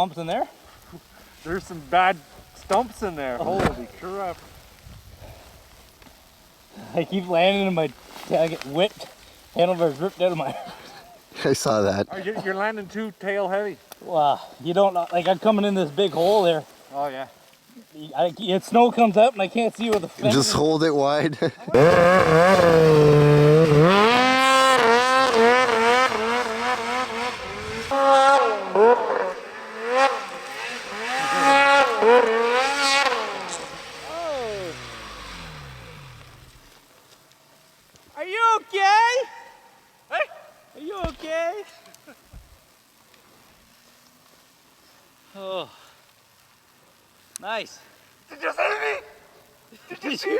bumps in there? There's some bad stumps in there. Holy crap. I keep landing in my, I get whipped. Handlebars ripped out of my... I saw that. You're landing too tail heavy. Wow, you don't, like I'm coming in this big hole there. Oh yeah. Snow comes up and I can't see where the fence Just is. hold it wide. Are you okay? Hey, are you okay? Oh, nice. Did you see me? Did you see me?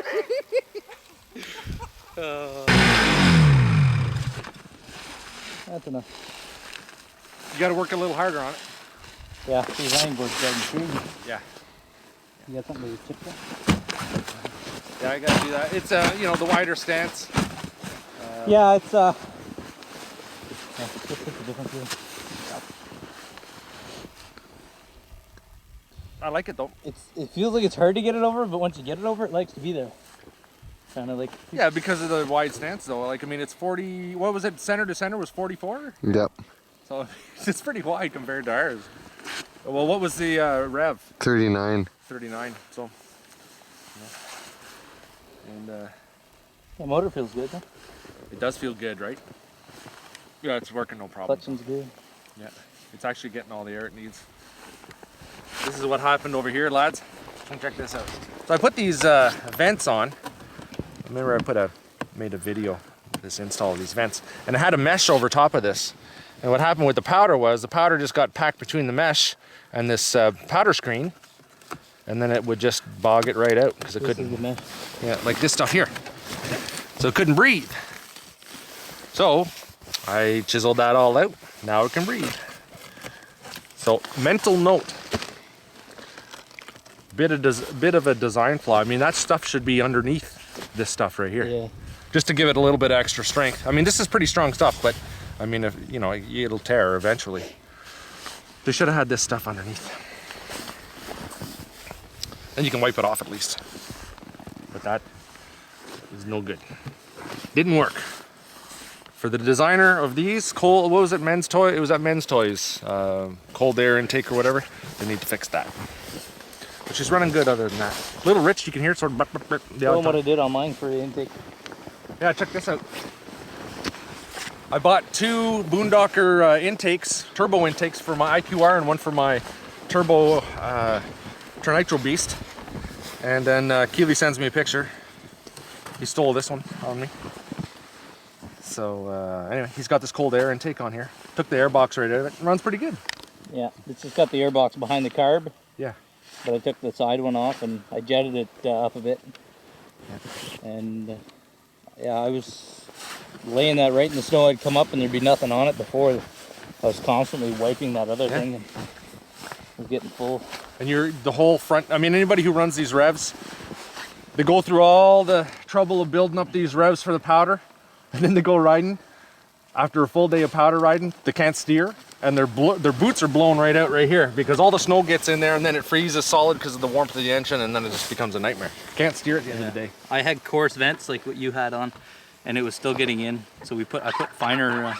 That's enough. You got to work a little harder on it. Yeah, these line boards getting crazy. Yeah. You got something to tip there? Yeah, I got to do that. It's you know, the wider stance. Yeah, it's just a different view. I like it though. It feels like it's hard to get it over, but once you get it over, it likes to be there. Kind of like. Yeah, because of the wide stance though. Like, I mean, it's 40, what was it, center to center was 44? Yep. So it's pretty wide compared to ours. Well, what was the rev? 39. 39, so. Yeah. And The motor feels good, huh? it does feel good, right? Yeah, it's working no problem. Clutching's good. Yeah, it's actually getting all the air it needs. This is what happened over here, lads. Check this out. So I put these vents on. Remember I made a video of this install of these vents, and I had a mesh over top of this. And what happened with the powder was the powder just got packed between the mesh and this powder screen, and then it would just bog it right out because it couldn't. Yeah, like this stuff here. So it couldn't breathe. So I chiseled that all out. Now it can breathe. So mental note. Bit of a design flaw. I mean, that stuff should be underneath this stuff right here. Yeah. Just to give it a little bit of extra strength. I mean, this is pretty strong stuff, but I mean, if you know, it'll tear eventually. They should have had this stuff underneath. And you can wipe it off at least. But that is no good. Didn't work. For the designer of these, what was it, Men's Toy? It was at Men's Toys. Cold air intake or whatever. They need to fix that. But she's running good other than that. Little Rich, you can hear it sort of the Show odd them what time. I did on mine for the intake. Yeah, check this out. I bought 2 Boondocker intakes, turbo intakes for my IQR and one for my turbo Trinitro Beast. And then Keeley sends me a picture. He stole this one on me. So anyway, he's got this cold air intake on here. Took the air box right out of it. It runs pretty good. Yeah, it's just got the air box behind the carb. Yeah. But I took the side one off and I jetted it up a bit. Yeah. And yeah, I was laying that right in the snow. I'd come up and there'd be nothing on it before. I was constantly wiping that other thing and it was getting full. And the whole front, I mean, anybody who runs these revs, they go through all the trouble of building up these revs for the powder, and then they go riding. After a full day of powder riding, they can't steer, and their boots are blown right out right here because all the snow gets in there and then it freezes solid because of the warmth of the engine, and then it just becomes a nightmare. Can't steer at the end of the day. I had coarse vents like what you had on, and it was still getting in. So I put finer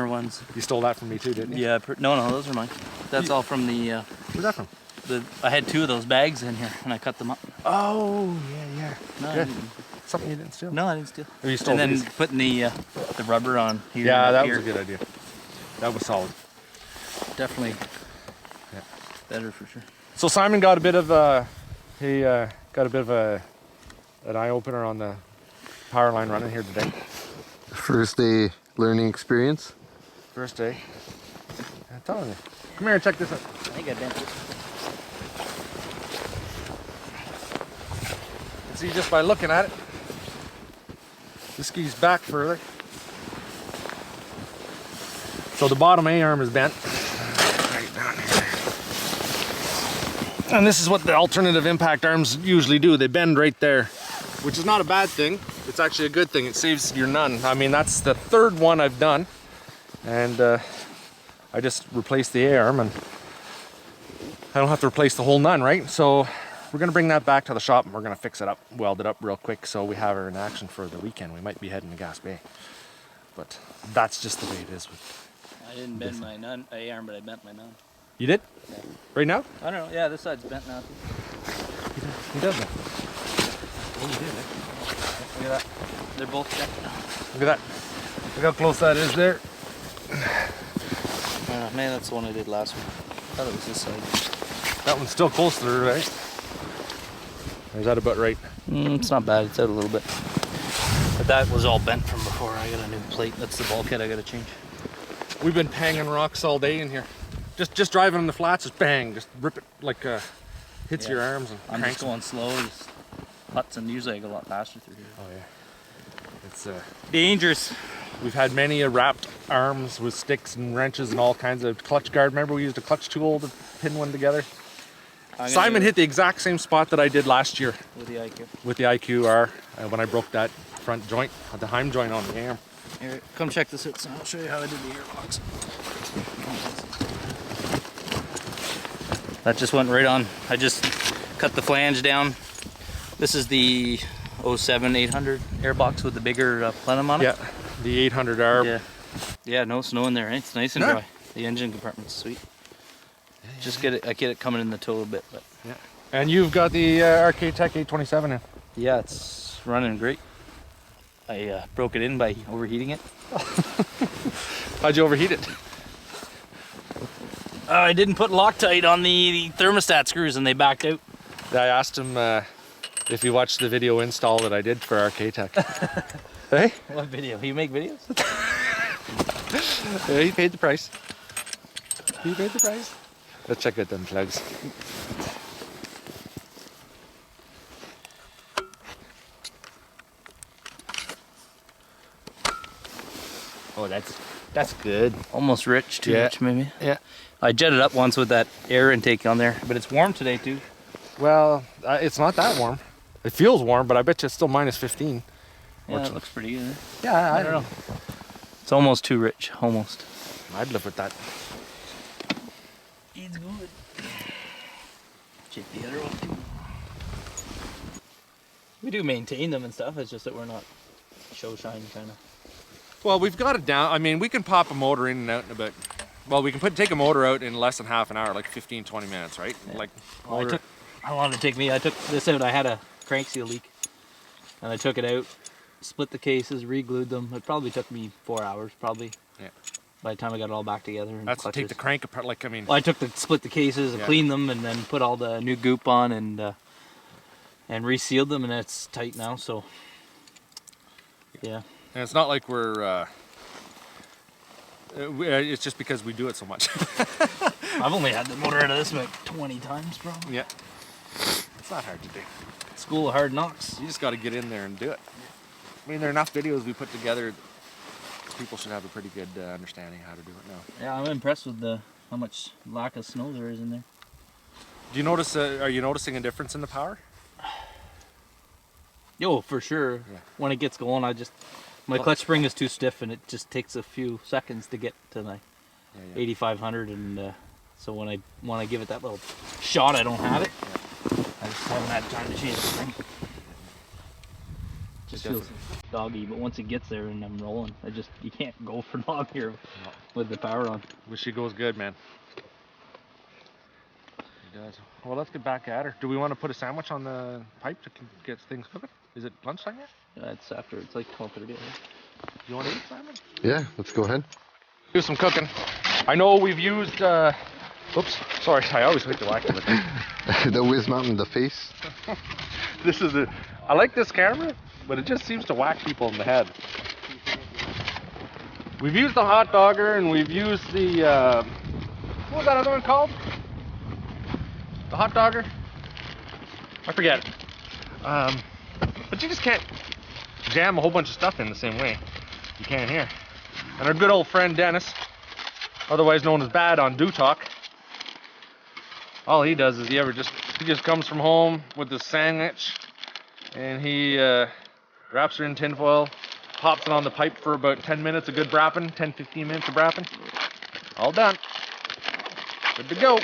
ones. You stole that from me too, didn't you? Yeah, no, those are mine. That's all from the. Where's that from? I had 2 of those bags in here, and I cut them up. Oh, yeah. No, Good. Something you didn't steal? No, I didn't steal. Oh, you stole and then these? putting the rubber on here. Yeah, and that here. was a good idea. That was solid. Definitely better for sure. So Simon got a bit of an eye opener on the power line running here today. First day learning experience. First day. I'm telling you. Come here and check this out. I think I bent it. You can see just by looking at it. This ski's back further. So the bottom A-arm is bent. Right down here. And this is what the alternative impact arms usually do. They bend right there, which is not a bad thing. It's actually a good thing. It saves your none. I mean, that's the 3rd one I've done. And I just replaced the A-arm, and I don't have to replace the whole nun, right? So we're gonna bring that back to the shop and we're gonna fix it up, weld it up real quick so we have her in action for the weekend. We might be heading to Gas Bay, but that's just the way it is with. I didn't bend my nun arm, but I bent my nun. You did? Yeah. Right now? I don't know. Yeah, this side's bent now. He does that. Oh, you did, eh? Look at that. They're both bent now. Look at that. Look how close that is there. Man, that's the one I did last week. I thought it was this side. That one's still close to her, right? Or is that about right? It's not bad. It's out a little bit. But that was all bent from before. I got a new plate. That's the bulkhead I got to change. We've been panging rocks all day in here. Just driving on the flats, just bang, just rip it like hits your arms and I'm cranks just going slow. Just huts, and usually I go a lot faster through here. Oh yeah, it's Dangerous. we've had many wrapped arms with sticks and wrenches and all kinds of clutch guard. Remember we used a clutch tool to pin one together? Simon hit the exact same spot that I did last year with the IQ. with the IQR when I broke that front joint, the Heim joint on the arm. Here, come check this out. So I'll show you how I did the airbox. That just went right on. I just cut the flange down. This is the 07-800 airbox with the bigger plenum on it. Yeah, the 800R. Yeah. Yeah, no snow in there, right? It's nice and No. dry. The engine compartment's sweet. Just get it coming in the toe a bit, but Yeah. And you've got the Arcade Tech 827 in. yeah, it's running great. I broke it in by overheating it. How'd you overheat it? I didn't put Loctite on the thermostat screws and they backed out. I asked him if he watched the video install that I did for Arcade Tech. Hey? What video? You make videos? Yeah, he paid the price. He paid the price. Let's check out them plugs. Oh, that's good. Almost rich, too Yeah. rich maybe. Yeah. I jetted up once with that air intake on there, but it's warm today too. Well, it's not that warm. It feels warm, but I bet you it's still minus 15. Yeah, Which- it looks pretty good. Yeah, I don't know. It's almost too rich, almost. I'd live with that. It's good. Check the other one too. We do maintain them and stuff, it's just that we're not show shine kind of. Well, we've got it down. I mean, we can pop a motor in and out in about. Well, we can take a motor out in less than half an hour, like 15, 20 minutes, right? Yeah. Like, Well, how long did it take me? I took this out, I had a crank seal leak. And I took it out, split the cases, re-glued them. It probably took me 4 hours, probably. Yeah. By the time I got it all back together. And that's to take the crank apart. Like, I mean. Well, I split the cases, and Yeah. cleaned them, and then put all the new goop on, and resealed them, and it's tight now. So, yeah. And it's not like we're. It's just because we do it so much. I've only had the motor out of this about 20 times, probably. Yeah. It's not hard to do. School of hard knocks. You just got to get in there and do it. I mean, there are enough videos we put together. People should have a pretty good understanding how to do it now. Yeah, I'm impressed with how much lack of snow there is in there. Do you notice? Are you noticing a difference in the power? Yo, for sure. Yeah. When it gets going, my clutch spring is too stiff, and it just takes a few seconds to get to my 8500, and so when I give it that little shot, I don't have it. I just haven't had time to change the spring. Just feels doggy, but once it gets there and I'm rolling, you can't go for long here with the power on. Wish she goes good, man. He does. Well, let's get back at her. Do we want to put a sandwich on the pipe to get things cooking? Is it lunchtime yet? It's after. It's like 12:30. You want to eat, Simon? Yeah, let's go ahead. Do some cooking. I know we've used. Oops, sorry. I always like to whack it. The whiz mount in the face. This is I like this camera, but it just seems to whack people in the head. We've used the hot dogger, and we've used the what was that other one called? The hot dogger? I forget. But you just can't jam a whole bunch of stuff in the same way. You can here. And our good old friend Dennis, otherwise known as Bad on Do Talk, all he does is he just comes from home with this sandwich, and he wraps her in tinfoil, pops it on the pipe for about 10 minutes of good brapping, 10-15 minutes of brapping. All done. Good to go.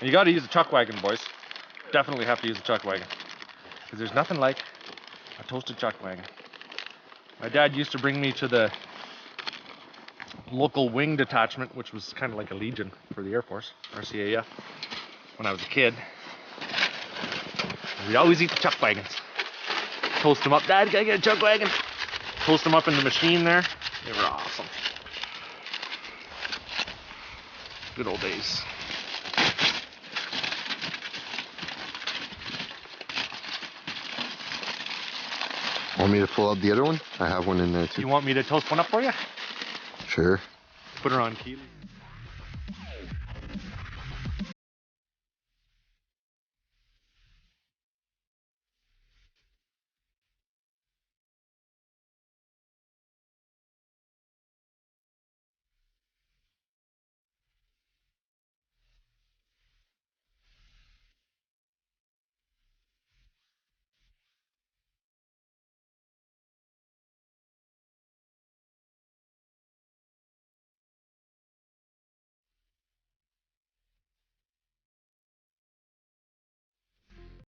And you got to use a chuck wagon, boys. Definitely have to use a chuck wagon. Because there's nothing like a toasted chuck wagon. My dad used to bring me to the local wing detachment, which was kind of like a Legion for the Air Force, RCAF, when I was a kid. We'd always eat the chuck wagons. Toast them up. Dad, can I get a chuck wagon? Toast them up in the machine there. They were awesome. Good old days. Want me to pull out the other one? I have one in there too. You want me to toast one up for you? Sure. Put her on kealeys.